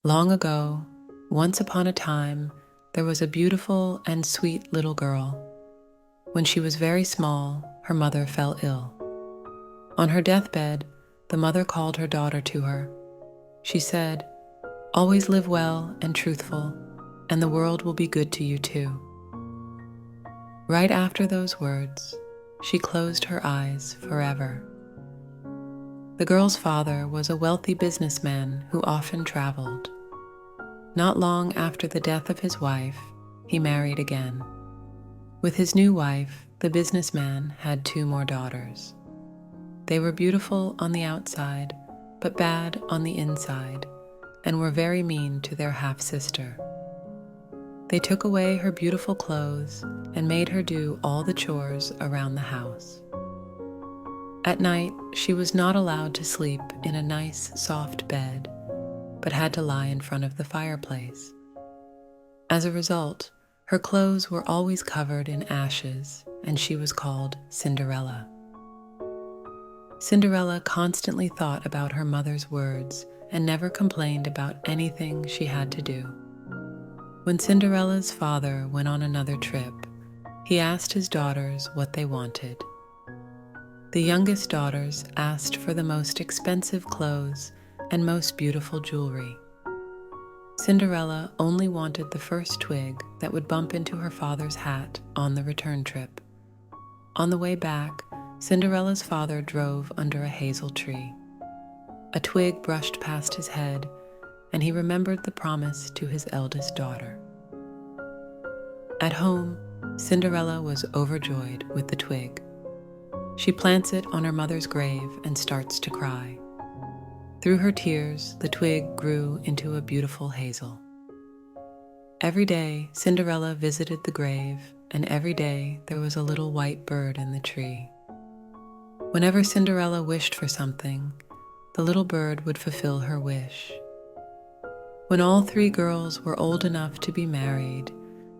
Long ago, once upon a time, there was a beautiful and sweet little girl. When she was very small, her mother fell ill. On her deathbed, the mother called her daughter to her. She said, "Always live well and truthful, and the world will be good to you too." Right after those words, she closed her eyes forever. The girl's father was a wealthy businessman who often traveled. Not long after the death of his wife, he married again. With his new wife, the businessman had 2 more daughters. They were beautiful on the outside, but bad on the inside, and were very mean to their half-sister. They took away her beautiful clothes and made her do all the chores around the house. At night, she was not allowed to sleep in a nice, soft bed, but had to lie in front of the fireplace. As a result, her clothes were always covered in ashes, and she was called Cinderella. Cinderella constantly thought about her mother's words and never complained about anything she had to do. When Cinderella's father went on another trip, he asked his daughters what they wanted. The youngest daughters asked for the most expensive clothes and most beautiful jewelry. Cinderella only wanted the first twig that would bump into her father's hat on the return trip. On the way back, Cinderella's father drove under a hazel tree. A twig brushed past his head, and he remembered the promise to his eldest daughter. At home, Cinderella was overjoyed with the twig. She plants it on her mother's grave and starts to cry. Through her tears, the twig grew into a beautiful hazel. Every day, Cinderella visited the grave, and every day there was a little white bird in the tree. Whenever Cinderella wished for something, the little bird would fulfill her wish. When all 3 girls were old enough to be married,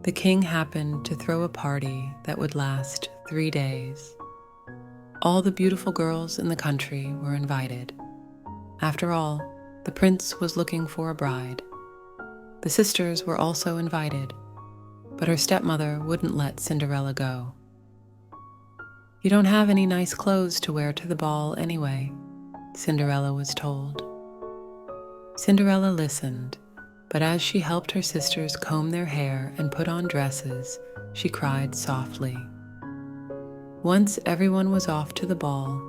the king happened to throw a party that would last 3 days. All the beautiful girls in the country were invited. After all, the prince was looking for a bride. The sisters were also invited, but her stepmother wouldn't let Cinderella go. "You don't have any nice clothes to wear to the ball anyway," Cinderella was told. Cinderella listened, but as she helped her sisters comb their hair and put on dresses, she cried softly. Once everyone was off to the ball,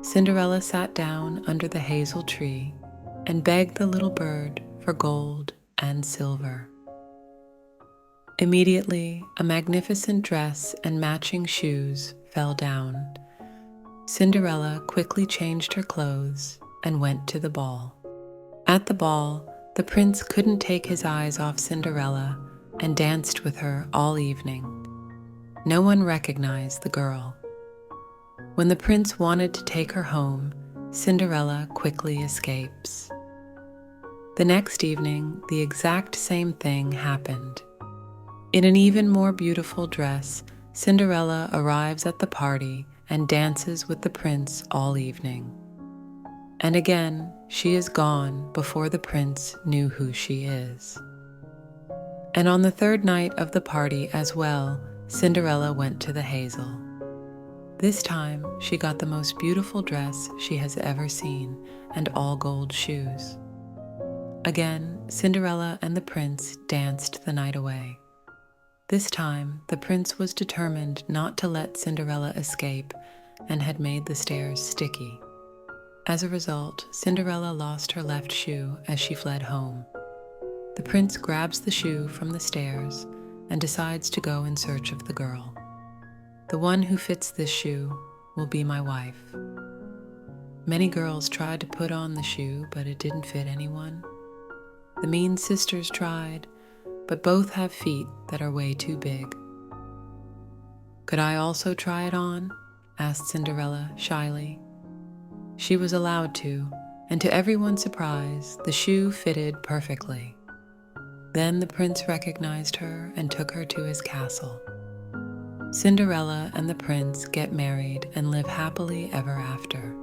Cinderella sat down under the hazel tree and begged the little bird for gold and silver. Immediately, a magnificent dress and matching shoes fell down. Cinderella quickly changed her clothes and went to the ball. At the ball, the prince couldn't take his eyes off Cinderella and danced with her all evening. No one recognized the girl. When the prince wanted to take her home, Cinderella quickly escapes. The next evening, the exact same thing happened. In an even more beautiful dress, Cinderella arrives at the party and dances with the prince all evening. And again, she is gone before the prince knew who she is. And on the 3rd night of the party as well, Cinderella went to the hazel. This time, she got the most beautiful dress she has ever seen and all gold shoes. Again, Cinderella and the prince danced the night away. This time, the prince was determined not to let Cinderella escape and had made the stairs sticky. As a result, Cinderella lost her left shoe as she fled home. The prince grabs the shoe from the stairs and decides to go in search of the girl. "The one who fits this shoe will be my wife." Many girls tried to put on the shoe, but it didn't fit anyone. The mean sisters tried, but both have feet that are way too big. "Could I also try it on?" asked Cinderella shyly. She was allowed to, and to everyone's surprise, the shoe fitted perfectly. Then the prince recognized her and took her to his castle. Cinderella and the prince get married and live happily ever after.